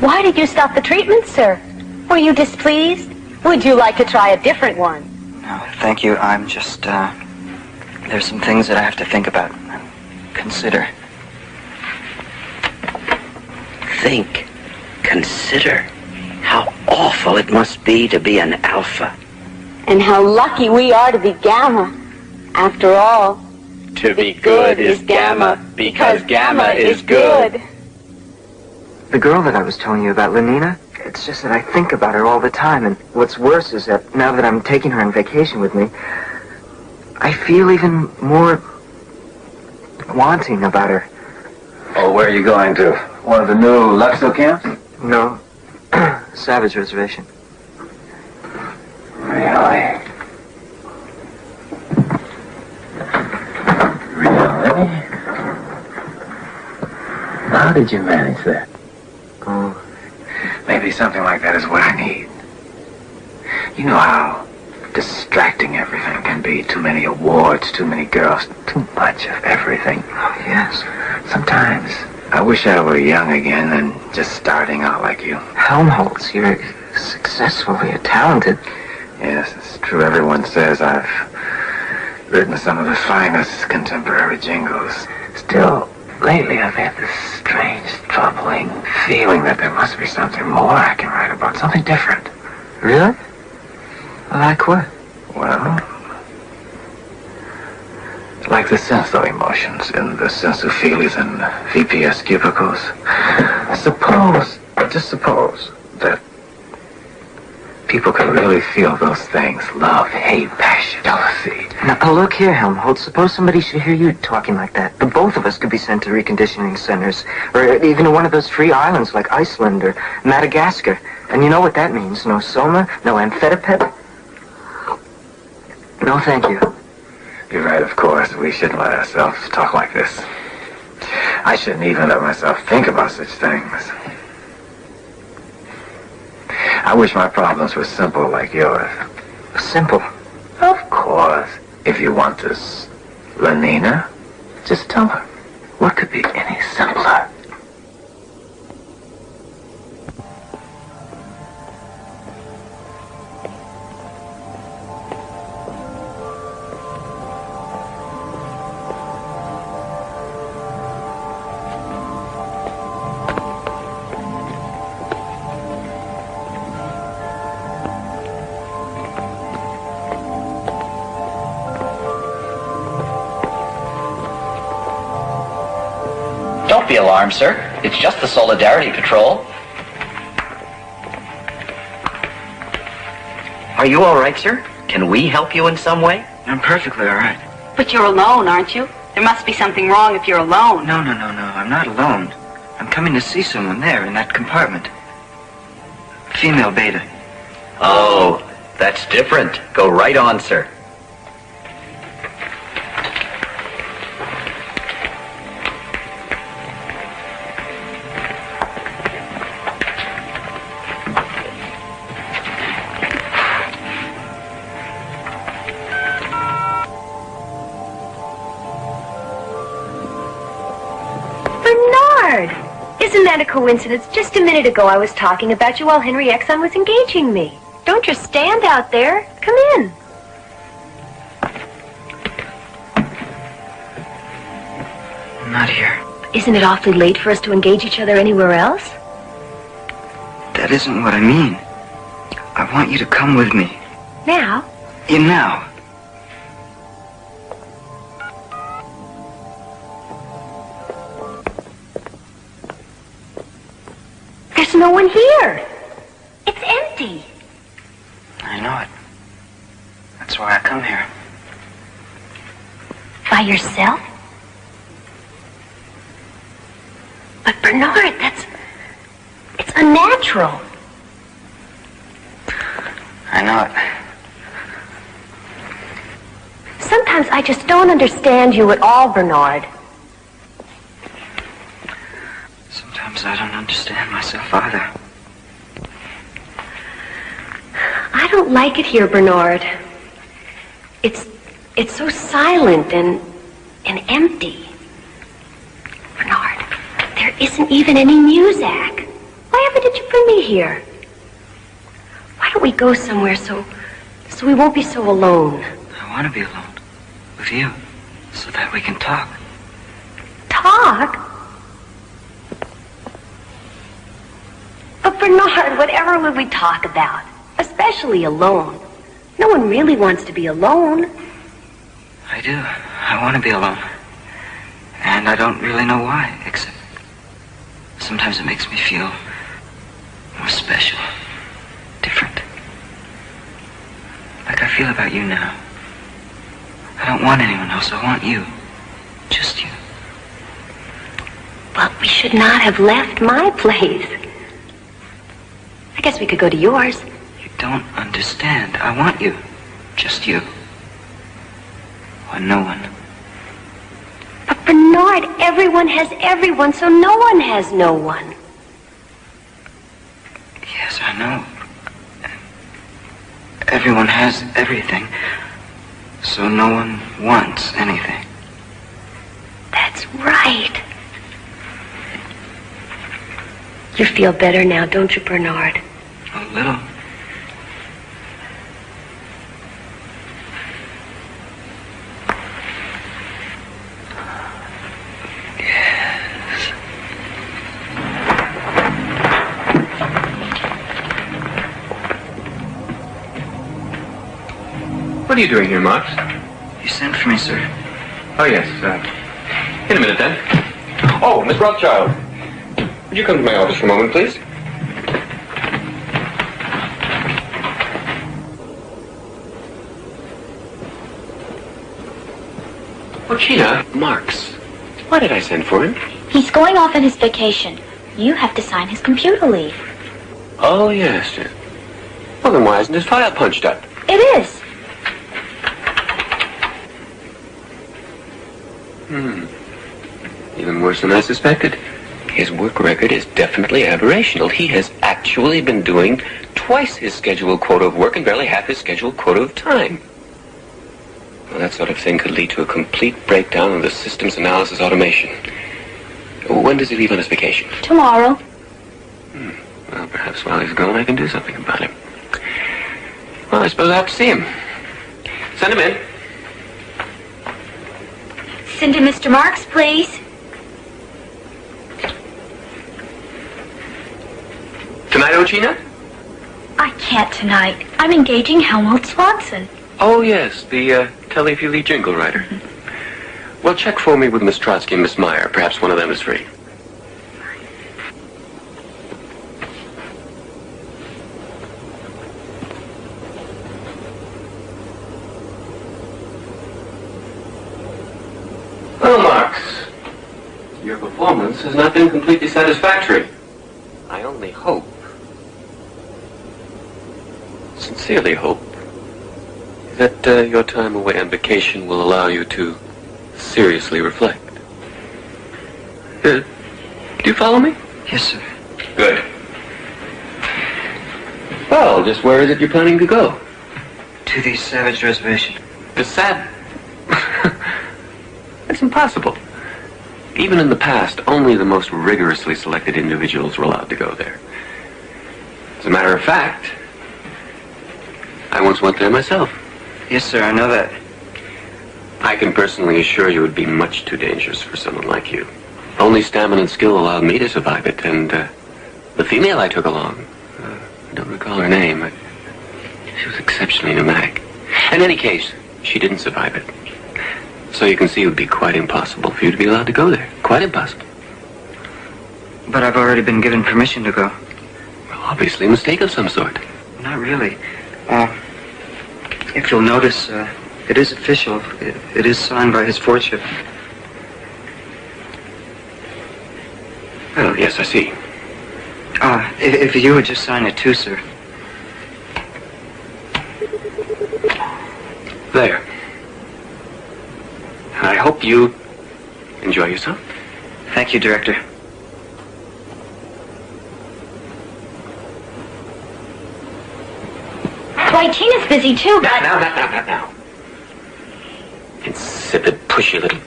Why did you stop the treatment, sir? Were you displeased? Would you like to try a different one? No, thank you. I'm just, there's some things that I have to think about. Consider. Think. Consider. How awful it must be to be an alpha. And how lucky we are to be gamma. After all, to be good is gamma, because gamma is good. The girl that I was telling you about, Lenina, it's just that I think about her all the time, and what's worse is that now that I'm taking her on vacation with me, I feel even more wanting about her. Oh, where are you going to? One of the new Luxo camps? No, Savage Reservation. Really? Really? How did you manage that? Oh. Maybe something like that is what I need. You know how distracting everything can be. Too many awards, too many girls, too much of everything. Oh, yes. Sometimes I wish I were young again and just starting out like you. Helmholtz, you're successful, you're talented. Yes, it's true. Everyone says I've written some of the finest contemporary jingles. Still, lately I've had this strange, troubling feeling that there must be something more I can write about, something different. Really? Like what? Well, like the senso emotions in the sensophilies and VPS cubicles. Just suppose that people could really feel those things. Love, hate, passion, jealousy. Now, look here, Helmholtz. Suppose somebody should hear you talking like that. The both of us could be sent to reconditioning centers, or even to one of those free islands like Iceland or Madagascar. And you know what that means. No soma, no amphetamine. No, thank you. You're right, of course. We shouldn't let ourselves talk like this. I shouldn't even let myself think about such things. I wish my problems were simple like yours. Simple? Of course. If you want this, Lenina, just tell her. What could be any simpler? Don't be alarmed, sir. It's just the Solidarity Patrol. Are you all right, sir? Can we help you in some way? I'm perfectly all right. But you're alone, aren't you? There must be something wrong if you're alone. No. I'm not alone. I'm coming to see someone there in that compartment. Female beta. Oh, that's different. Go right on, sir. Isn't that a coincidence? Just a minute ago I was talking about you while Henry Exxon was engaging me. Don't just stand out there. Come in. I'm not here. Isn't it awfully late for us to engage each other anywhere else? That isn't what I mean. I want you to come with me. Now? Now. There's no one here. It's empty. I know it. That's why I come here. By yourself? But Bernard, it's unnatural. I know it. Sometimes I just don't understand you at all, Bernard. Sometimes I don't understand myself either. I don't like it here, Bernard. It's so silent and empty. Bernard, there isn't even any music. Why ever did you bring me here? Why don't we go somewhere so we won't be so alone? I want to be alone. With you. So that we can talk. Talk? But Bernard, whatever would we talk about? Especially alone. No one really wants to be alone. I do. I want to be alone. And I don't really know why, except sometimes it makes me feel more special, different. Like I feel about you now. I don't want anyone else. I want you. Just you. Well, we should not have left my place. I guess we could go to yours. You don't understand. I want you. Just you. Or no one. But Bernard, everyone has everyone, so no one has no one. Yes, I know. Everyone has everything, so no one wants anything. That's right. You feel better now, don't you, Bernard? A little. What are you doing here, Marx? You sent for me, sir. Oh, yes. In a minute, then. Oh, Miss Rothschild. Would you come to my office for a moment, please? Oh, Gina. Marx. Why did I send for him? He's going off on his vacation. You have to sign his computer leave. Oh, yes. Well, then why isn't his file punched up? It is. Even worse than I suspected. His work record is definitely aberrational. He has actually been doing twice his scheduled quota of work and barely half his scheduled quota of time. Well, that sort of thing could lead to a complete breakdown of the systems analysis automation. When does he leave on his vacation? Tomorrow. Well, perhaps while he's gone I can do something about him. Well, I suppose I have to see him. Send him in. Send in Mr. Marks, please. Tonight, Ochina? I can't tonight. I'm engaging Helmut Swanson. Oh, yes, the Telefeely jingle writer. Well, check for me with Miss Trotsky and Miss Meyer. Perhaps one of them is free. Well, Marx, your performance has not been completely satisfactory. I only hope, sincerely hope, that your time away on vacation will allow you to seriously reflect. Do you follow me? Yes, sir. Good. Well, just where is it you're planning to go? To the Savage Reservation. The That's impossible. Even in the past, only the most rigorously selected individuals were allowed to go there. As a matter of fact, I once went there myself. Yes, sir, I know that. I can personally assure you it would be much too dangerous for someone like you. Only stamina and skill allowed me to survive it, and the female I took along, I don't recall her name, but she was exceptionally pneumatic. In any case, she didn't survive it. So you can see it would be quite impossible for you to be allowed to go there. Quite impossible. But I've already been given permission to go. Well, obviously a mistake of some sort. Not really. If you'll notice, it is official. It is signed by his lordship. Well, yes, I see. If you would just sign it too, sir. There. I hope you enjoy yourself. Thank you, Director. Why, Tina's busy too, but... Now. Insipid, pushy little...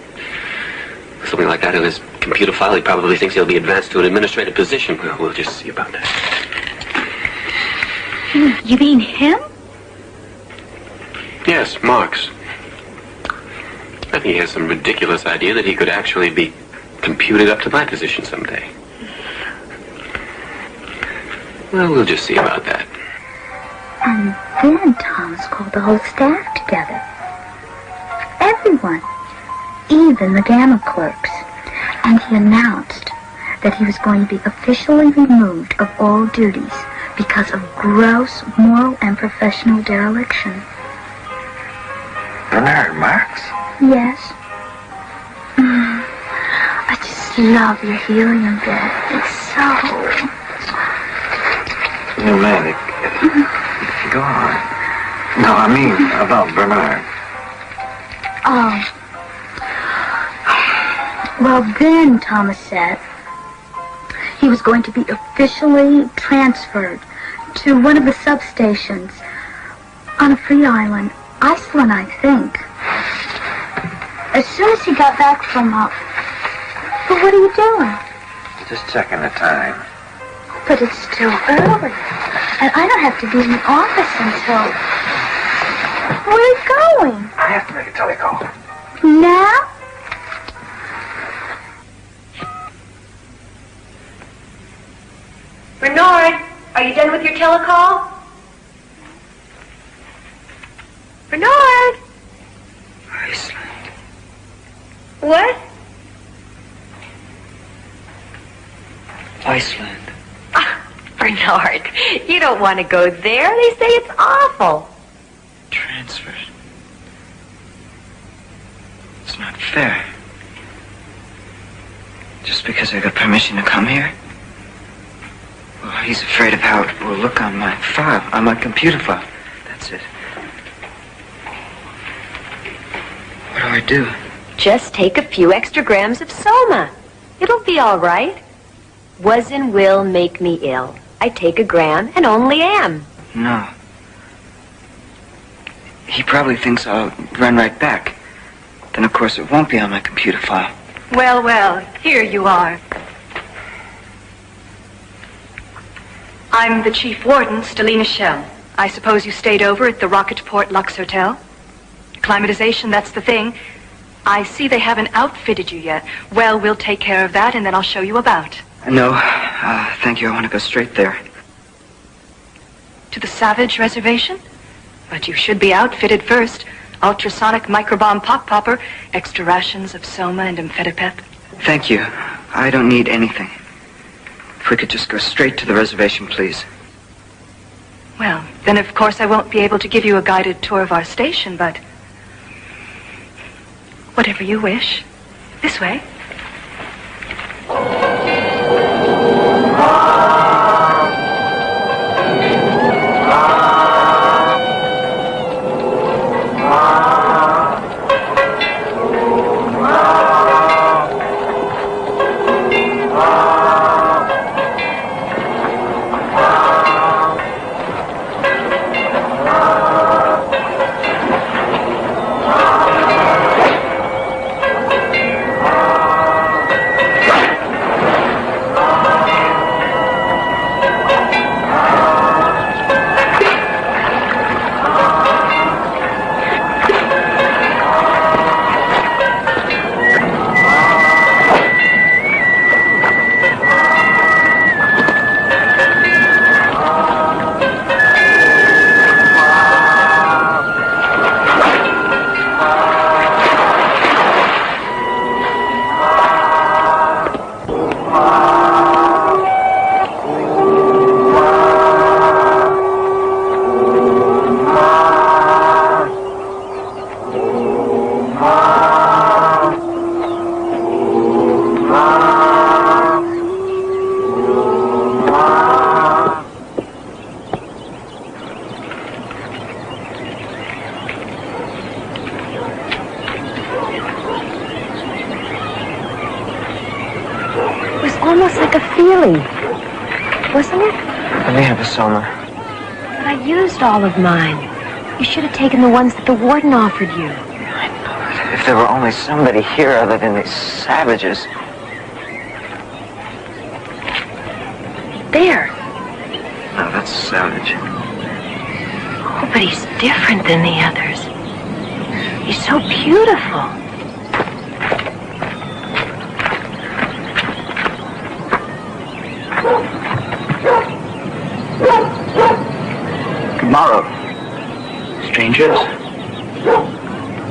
Something like that in his computer file. He probably thinks he'll be advanced to an administrative position. Well, we'll just see about that. You mean him? Yes, Marx. I think he has some ridiculous idea that he could actually be computed up to my position someday. Well, we'll just see about that. And then Thomas called the whole staff together. Everyone. Even the Gamma clerks. And he announced that he was going to be officially removed of all duties because of gross moral and professional dereliction. Bernard Marx? Yes. I just love your helium bed. It's so... Pneumatic. Go on. No, I mean about Bernard. Oh. Well, then, Thomas said, he was going to be officially transferred to one of the substations on a free island, Iceland, I think. As soon as he got back from, But what are you doing? Just checking the time. But it's still early, and I don't have to be in the office until... Where are you going? I have to make a telecall. Now? Bernard, are you done with your telecall? Bernard! Iceland. What? Iceland. Bernard, you don't want to go there. They say it's awful. Transferred. It's not fair. Just because I got permission to come here? Well, he's afraid of how it will look on my file, on my computer file. That's it. What do I do? Just take a few extra grams of soma. It'll be all right. Was and will make me ill. I take a gram and only am. No. He probably thinks I'll run right back. Then, of course, it won't be on my computer file. Well, well, here you are. I'm the chief warden, Stelina Shell. I suppose you stayed over at the Rocketport Lux Hotel? Climatization, that's the thing. I see they haven't outfitted you yet. Well, we'll take care of that, and then I'll show you about. No, thank you. I want to go straight there. To the Savage Reservation? But you should be outfitted first. Ultrasonic microbomb pop popper, extra rations of soma and amphetamine. Thank you. I don't need anything. If we could just go straight to the reservation, please. Well, then of course I won't be able to give you a guided tour of our station, but... whatever you wish. This way. almost like a feelie, wasn't it? Let me have a soma. But I used all of mine. You should have taken the ones that the warden offered you. I know. If there were only somebody here other than these savages. There. No, that's a savage. Oh, but he's different than the others. He's so beautiful. Good morrow, strangers.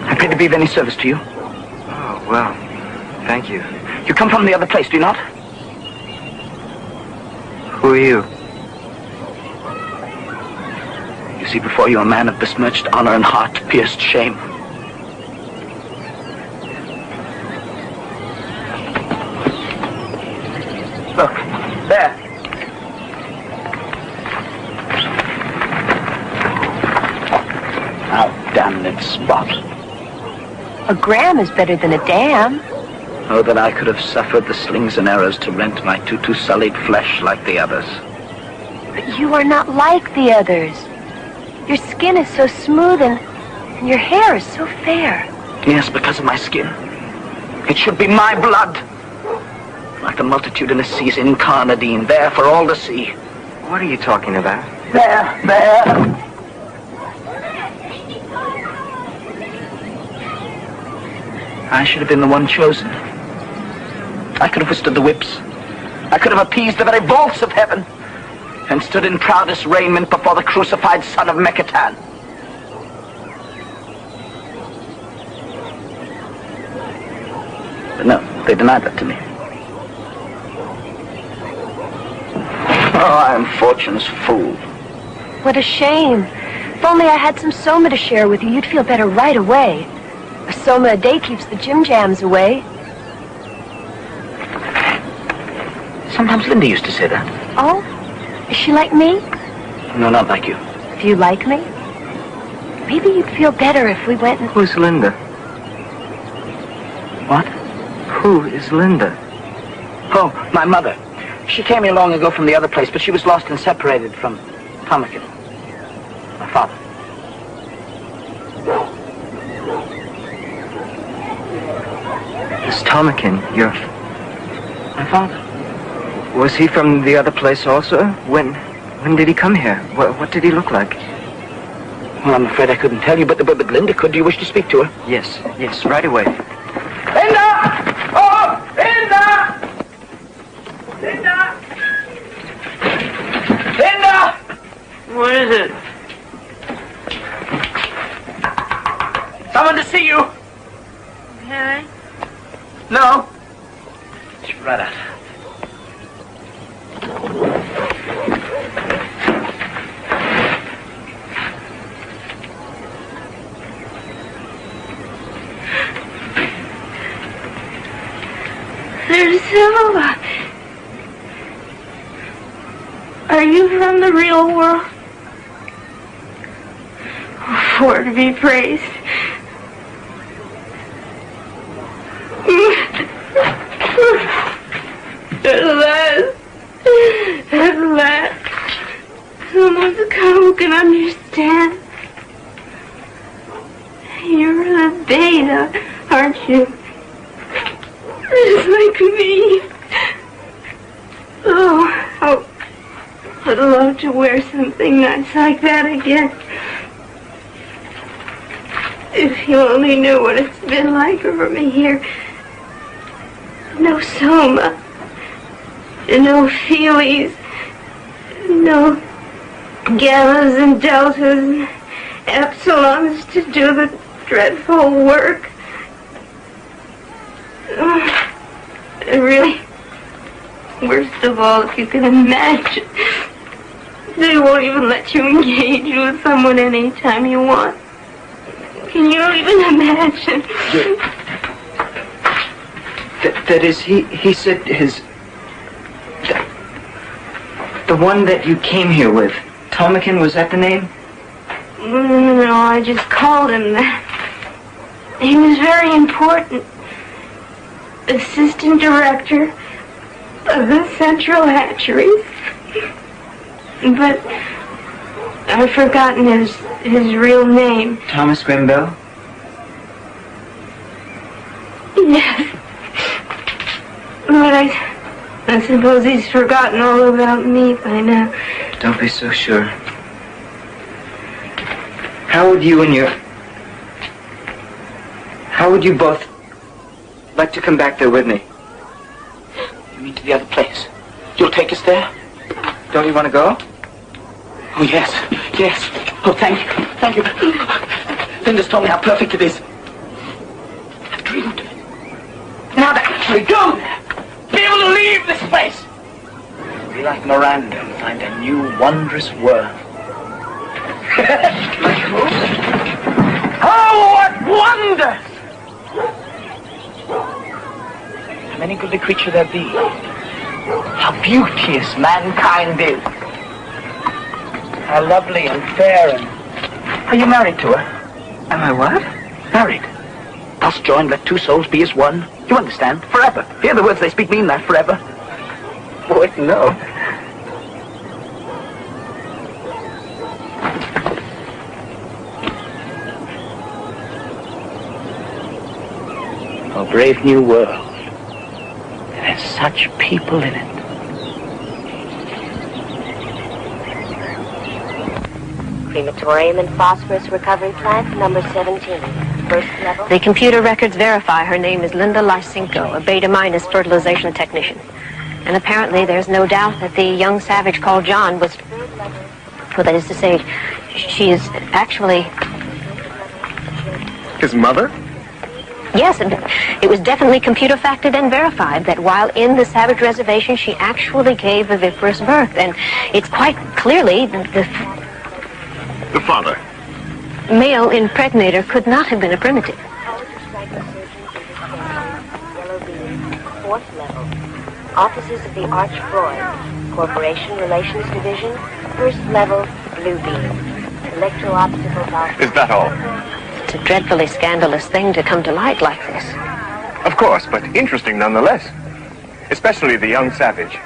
Happy to be of any service to you. Oh, well, thank you. You come from the other place, do you not? Who are you? You see before you a man of besmirched honor and heart-pierced shame. Look, there. How damned spot. A gram is better than a dam. Oh, that I could have suffered the slings and arrows to rent my too sullied flesh like the others. But you are not like the others. Your skin is so smooth and your hair is so fair. Yes, because of my skin. It should be my blood. Like the multitudinous seas in Carnadine, there for all to see. What are you talking about? There. I should have been the one chosen. I could have withstood the whips. I could have appeased the very vaults of heaven and stood in proudest raiment before the crucified son of Mekatan. But no, they denied that to me. Oh, I am fortune's fool. What a shame. If only I had some soma to share with you, you'd feel better right away. A soma a day keeps the Jim Jams away. Sometimes Linda used to say that. Oh? Is she like me? No, not like you. Do you like me? Maybe you'd feel better if we went and... Who's Linda? What? Who is Linda? Oh, my mother. She came here long ago from the other place, but she was lost and separated from Tomakin, my father. This Tomakin, my father. Was he from the other place also? When did he come here? What did he look like? Well, I'm afraid I couldn't tell you, but Linda could. Do you wish to speak to her? Yes, right away. Linda! Oh, Linda! Linda! Linda! What is it? Someone to see you. Harry? No. She's right out. There's Silva. Are you from the real world? For to be praised. At last, someone's come who can understand. You're the beta, aren't you? Just like me. Oh, I'd love to wear something nice like that again. If you only knew what it's been like for me here. No soma. No feelies. No gammas and deltas and epsilons to do the dreadful work. Really, worst of all, if you can imagine, they won't even let you engage with someone anytime you want. Can you even imagine? That is, he said his... The one that you came here with, Tomakin, was that the name? No, I just called him that. He was very important. Assistant director, of the Central Hatcheries. But I've forgotten his real name. Thomas Grimbell? Yes. But I suppose he's forgotten all about me by now. Don't be so sure. How would you both like to come back there with me? You mean to the other place? You'll take us there? Don't you want to go? Oh, yes. Yes. Oh, thank you. Thank you. Linda's told me how perfect it is. I've dreamed of it. Now to actually go there. Be able to leave this place. Be like Miranda and find a new wondrous world. Like who? Oh, what wonders! How many goodly creature there be? How beauteous mankind is! How lovely and fair and... Are you married to her? Am I what? Married. Thus joined, let two souls be as one. You understand? Forever. Hear the words they speak mean that, forever. Boy, no. A brave new world. That has such people in it. Crematorium and phosphorus recovery plant number 17. First level. The computer records verify her name is Linda Lysenko, a beta-minus fertilization technician. And apparently there's no doubt that the young savage called John was... Well, that is to say, she is actually... His mother? Yes, it was definitely computer factored and verified that while in the savage reservation, she actually gave viviparous birth. And it's quite clearly the father. Male impregnator could not have been a primitive. Yellow beam, fourth level. Offices of the Arch Freud. Corporation Relations Division, first level, blue beam. Electro-obstacle valve. Is that all? It's a dreadfully scandalous thing to come to light like this. Of course, but interesting nonetheless. Especially the young savage.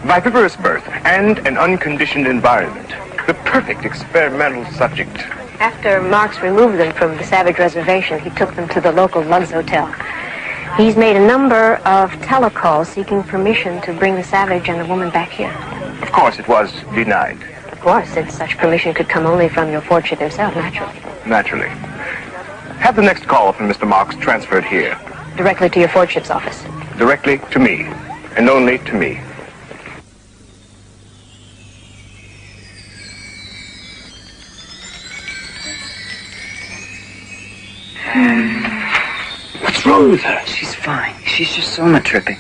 Viviparous birth and an unconditioned environment. The perfect experimental subject. After Marx removed them from the savage reservation, he took them to the local Lugs Hotel. He's made a number of telecalls seeking permission to bring the savage and the woman back here. Of course, it was denied. Of course, since such permission could come only from your fortune himself, naturally. Naturally. Have the next call from Mr. Marx transferred here. Directly to your fortune's office. Directly to me, and only to me. What's wrong with her? She's fine. She's just soma tripping.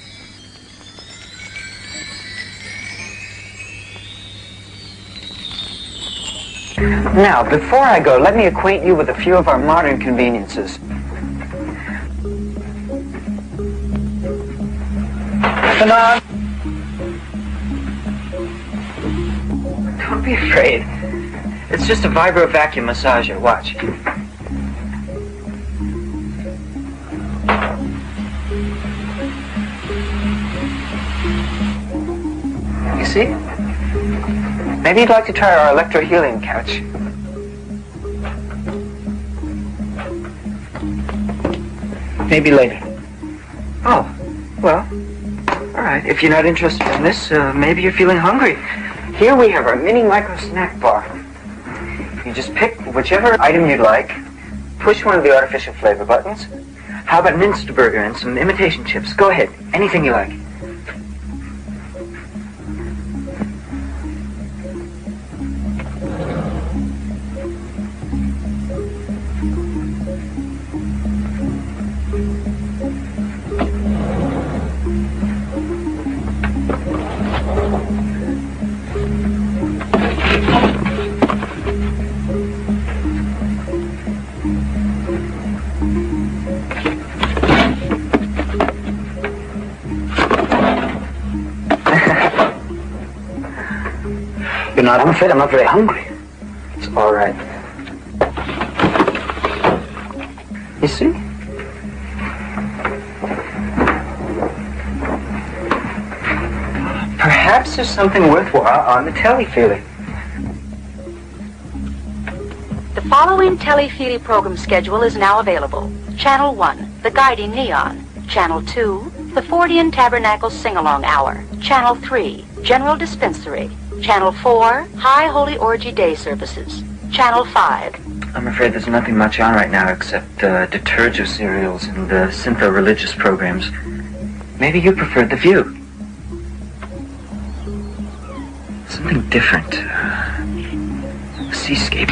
Now, before I go, let me acquaint you with a few of our modern conveniences. Bernard! Don't be afraid. It's just a vibro vacuum massager. Watch. You see? Maybe you'd like to try our electrohelium couch. Maybe later. Oh, well, all right. If you're not interested in this, maybe you're feeling hungry. Here we have our mini micro snack bar. You just pick whichever item you'd like, push one of the artificial flavor buttons. How about an instant burger and some imitation chips? Go ahead, anything you like. I'm afraid I'm not very hungry. It's all right. You see? Perhaps there's something worthwhile on the telly, Feely. The following Telefeely program schedule is now available. Channel 1, The Guiding Neon. Channel 2, The Fortean Tabernacle Sing-Along Hour. Channel 3, General Dispensary. Channel 4, High Holy Orgy Day Services. Channel 5. I'm afraid there's nothing much on right now except detergent serials and syntho-religious programs. Maybe you preferred The View. Something different. A seascape.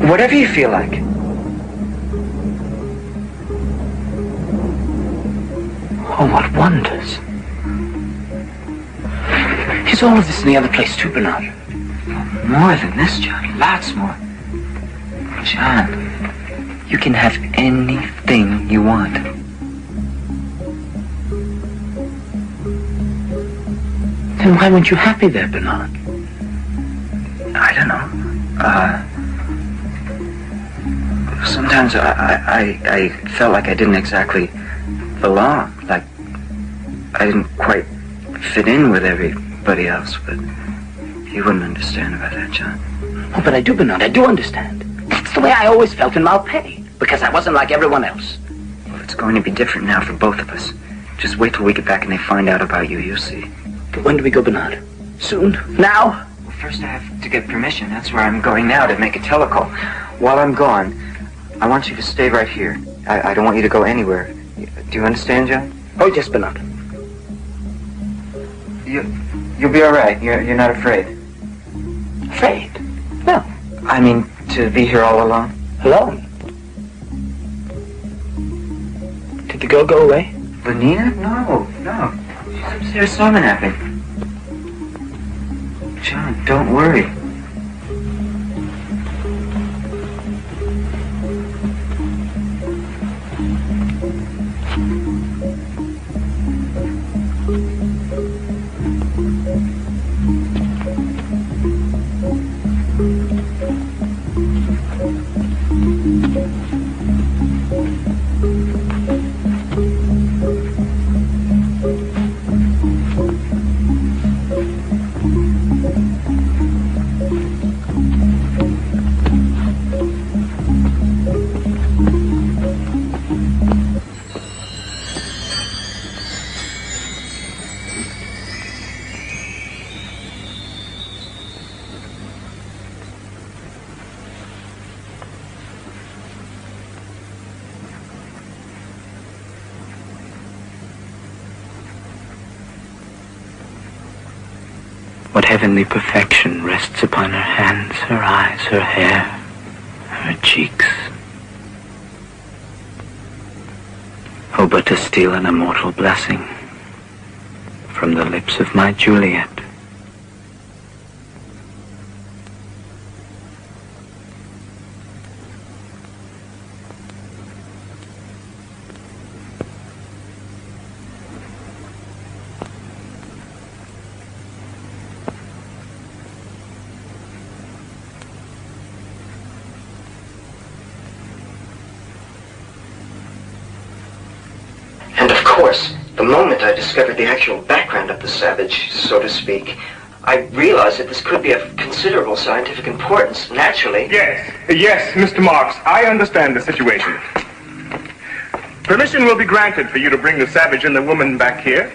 Whatever you feel like. Oh, what wonders. Is all of this in the other place too, Bernard? More than this, John. Lots more. John, you can have anything you want. Then why weren't you happy there, Bernard? I don't know. Sometimes I felt like I didn't exactly belong. Like I didn't quite fit in with everybody else, but you wouldn't understand about that, John. Oh, but I do, Bernard. I do understand. That's the way I always felt in Malpais, because I wasn't like everyone else. Well, it's going to be different now for both of us. Just wait till we get back and they find out about you. You'll see. But when do we go, Bernard? Soon? Now? Well, first I have to get permission. That's where I'm going now to make a telecall. While I'm gone, I want you to stay right here. I don't want you to go anywhere. Do you understand, John? Oh, yes, Bernard. You'll be all right. You're not afraid. Afraid? No. I mean, to be here all alone. Alone? Did the girl go away? Lenina? No. She's upstairs napping. John, don't worry. What heavenly perfection rests upon her hands, her eyes, her hair, her cheeks. Oh, but to steal an immortal blessing from the lips of my Juliet. The moment I discovered the actual background of the savage, so to speak, I realized that this could be of considerable scientific importance. Naturally. Yes, Mr. Marks, I understand the situation. Permission will be granted for you to bring the savage and the woman back here.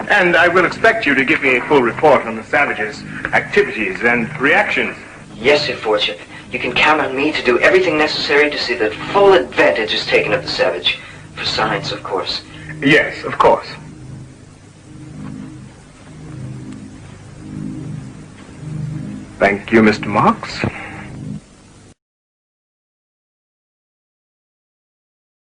And I will expect you to give me a full report on the savage's activities and reactions. Yes, Your Fortune. You can count on me to do everything necessary to see that full advantage is taken of the savage. For science, of course. Yes, of course. Thank you, Mr. Marks.